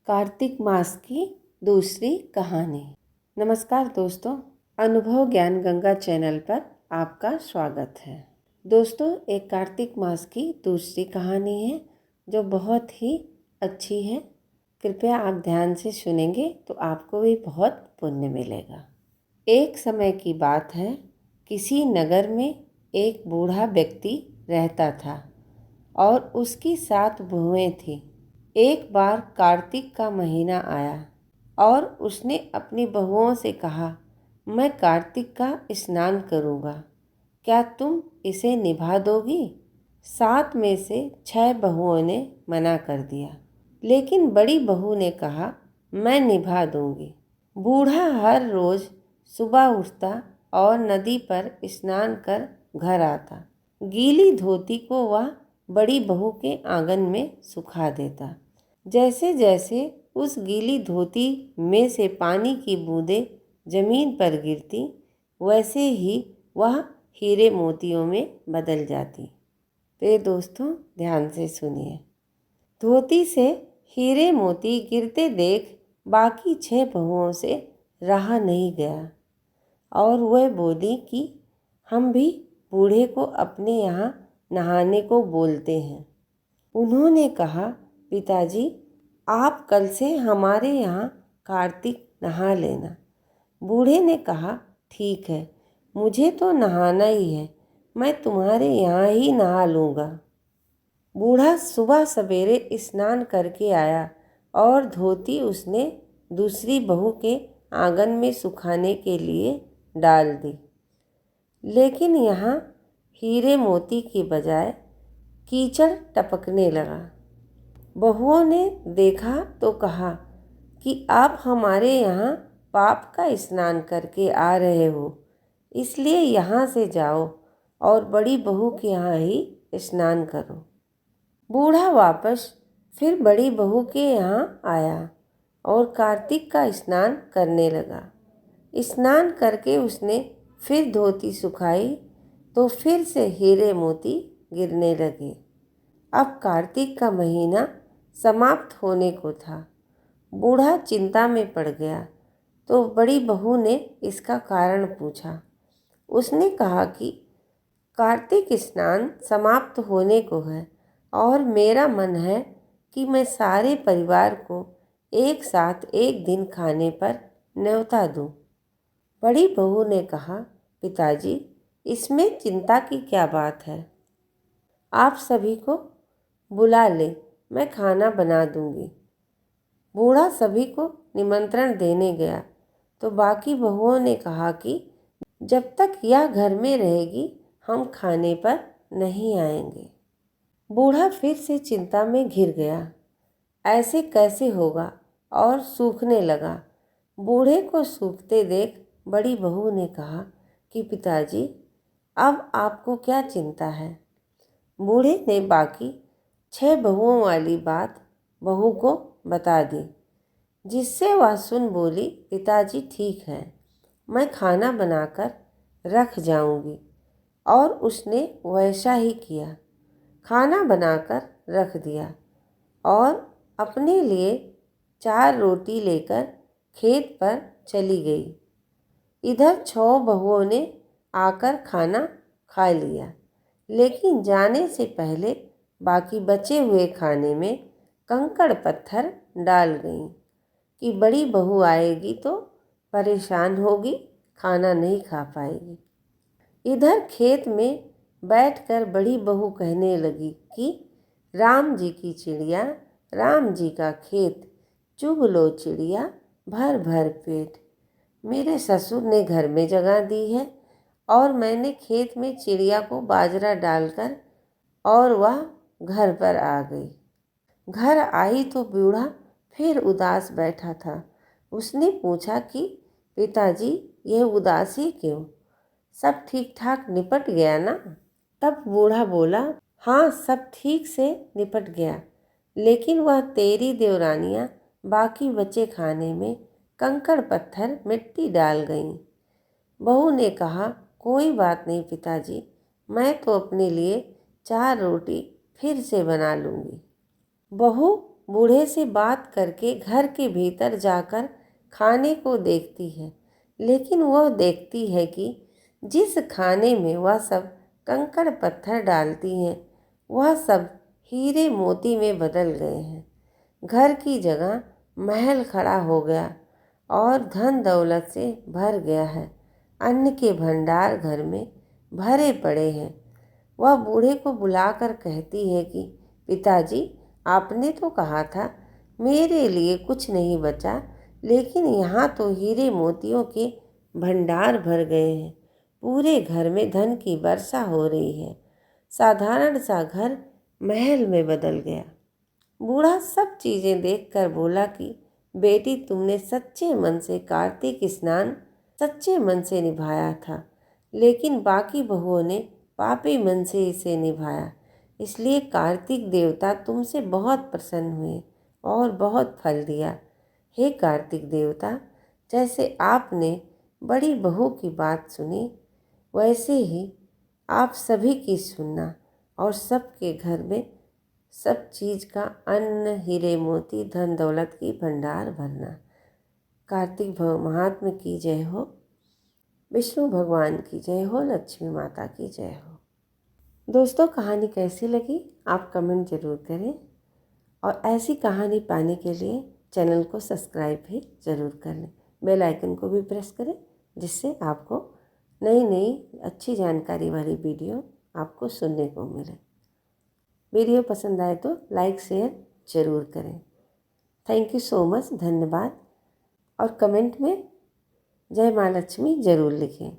कार्तिक मास की दूसरी कहानी। नमस्कार दोस्तों, अनुभव ज्ञान गंगा चैनल पर आपका स्वागत है। दोस्तों, एक कार्तिक मास की दूसरी कहानी है जो बहुत ही अच्छी है। कृपया आप ध्यान से सुनेंगे तो आपको भी बहुत पुण्य मिलेगा। एक समय की बात है, किसी नगर में एक बूढ़ा व्यक्ति रहता था और उसकी 7 बहुएं थीं। एक बार कार्तिक का महीना आया और उसने अपनी बहुओं से कहा, मैं कार्तिक का स्नान करूँगा, क्या तुम इसे निभा दोगी? 7 में से 6 बहुओं ने मना कर दिया, लेकिन बड़ी बहू ने कहा, मैं निभा दूँगी। बूढ़ा हर रोज़ सुबह उठता और नदी पर स्नान कर घर आता। गीली धोती को वह बड़ी बहू के आंगन में सुखा देता। जैसे जैसे उस गीली धोती में से पानी की बूंदें जमीन पर गिरती, वैसे ही वह हीरे मोतियों में बदल जाती। तो दोस्तों, ध्यान से सुनिए। धोती से हीरे मोती गिरते देख बाकी 6 बहुओं से रहा नहीं गया और वह बोली कि हम भी बूढ़े को अपने यहाँ नहाने को बोलते हैं। उन्होंने कहा, पिताजी, आप कल से हमारे यहाँ कार्तिक नहा लेना। बूढ़े ने कहा, ठीक है, मुझे तो नहाना ही है, मैं तुम्हारे यहाँ ही नहा लूँगा। बूढ़ा सुबह सवेरे स्नान करके आया और धोती उसने दूसरी बहू के आंगन में सुखाने के लिए डाल दी, लेकिन यहाँ हीरे मोती की बजाय कीचड़ टपकने लगा। बहुओं ने देखा तो कहा कि आप हमारे यहाँ पाप का स्नान करके आ रहे हो, इसलिए यहाँ से जाओ और बड़ी बहू के यहाँ ही स्नान करो। बूढ़ा वापस फिर बड़ी बहू के यहाँ आया और कार्तिक का स्नान करने लगा। स्नान करके उसने फिर धोती सुखाई तो फिर से हीरे मोती गिरने लगे। अब कार्तिक का महीना समाप्त होने को था। बूढ़ा चिंता में पड़ गया तो बड़ी बहू ने इसका कारण पूछा। उसने कहा कि कार्तिक स्नान समाप्त होने को है और मेरा मन है कि मैं सारे परिवार को एक साथ एक दिन खाने पर न्योता दूं। बड़ी बहू ने कहा, पिताजी, इसमें चिंता की क्या बात है? आप सभी को बुला ले, मैं खाना बना दूंगी। बूढ़ा सभी को निमंत्रण देने गया तो बाकी बहुओं ने कहा कि जब तक यह घर में रहेगी हम खाने पर नहीं आएंगे। बूढ़ा फिर से चिंता में घिर गया। ऐसे कैसे होगा? और सूखने लगा। बूढ़े को सूखते देख बड़ी बहू ने कहा कि पिताजी, अब आपको क्या चिंता है? बूढ़े ने बाकी 6 बहुओं वाली बात बहू को बता दी, जिससे वह सुन बोली, पिताजी ठीक है, मैं खाना बनाकर रख जाऊंगी। और उसने वैसा ही किया। खाना बनाकर रख दिया और अपने लिए 4 रोटी लेकर खेत पर चली गई। इधर 6 बहुओं ने आकर खाना खा लिया, लेकिन जाने से पहले बाकी बचे हुए खाने में कंकड़ पत्थर डाल गईं कि बड़ी बहू आएगी तो परेशान होगी, खाना नहीं खा पाएगी। इधर खेत में बैठकर बड़ी बहू कहने लगी कि राम जी की चिड़िया, राम जी का खेत, चुग लो चिड़िया भर भर पेट। मेरे ससुर ने घर में जगह दी है और मैंने खेत में चिड़िया को बाजरा डालकर और वह घर पर आ गई। घर आई तो बूढ़ा फिर उदास बैठा था। उसने पूछा कि पिताजी, यह उदासी क्यों? सब ठीक ठाक निपट गया ना? तब बूढ़ा बोला, हाँ, सब ठीक से निपट गया, लेकिन वह तेरी देवरानियाँ बाकी बचे खाने में कंकड़ पत्थर मिट्टी डाल गईं। बहू ने कहा, कोई बात नहीं पिताजी, मैं तो अपने लिए 4 रोटी फिर से बना लूँगी। बहू बूढ़े से बात करके घर के भीतर जाकर खाने को देखती है, लेकिन वह देखती है कि जिस खाने में वह सब कंकड़ पत्थर डालती हैं वह सब हीरे मोती में बदल गए हैं। घर की जगह महल खड़ा हो गया और धन दौलत से भर गया है। अन्न के भंडार घर में भरे पड़े हैं। वह बूढ़े को बुलाकर कहती है कि पिताजी, आपने तो कहा था मेरे लिए कुछ नहीं बचा, लेकिन यहाँ तो हीरे मोतियों के भंडार भर गए हैं। पूरे घर में धन की वर्षा हो रही है। साधारण सा घर महल में बदल गया। बूढ़ा सब चीज़ें देखकर बोला कि बेटी, तुमने सच्चे मन से कार्तिक स्नान सच्चे मन से निभाया था, लेकिन बाकी बहुओं ने पापी मन से इसे निभाया। इसलिए कार्तिक देवता तुमसे बहुत प्रसन्न हुए और बहुत फल दिया। हे कार्तिक देवता, जैसे आपने बड़ी बहू की बात सुनी, वैसे ही आप सभी की सुनना और सबके घर में सब चीज़ का अन्न, हीरे मोती, धन दौलत की भंडार भरना। कार्तिक महात्मा की जय हो। विष्णु भगवान की जय हो। लक्ष्मी माता की जय हो। दोस्तों, कहानी कैसी लगी आप कमेंट ज़रूर करें और ऐसी कहानी पाने के लिए चैनल को सब्सक्राइब भी ज़रूर कर लें। बेल आइकन को भी प्रेस करें, जिससे आपको नई नई अच्छी जानकारी वाली वीडियो आपको सुनने को मिले। वीडियो पसंद आए तो लाइक शेयर ज़रूर करें। थैंक यू सो मच, धन्यवाद। और कमेंट में जय माँ लक्ष्मी ज़रूर लिखें।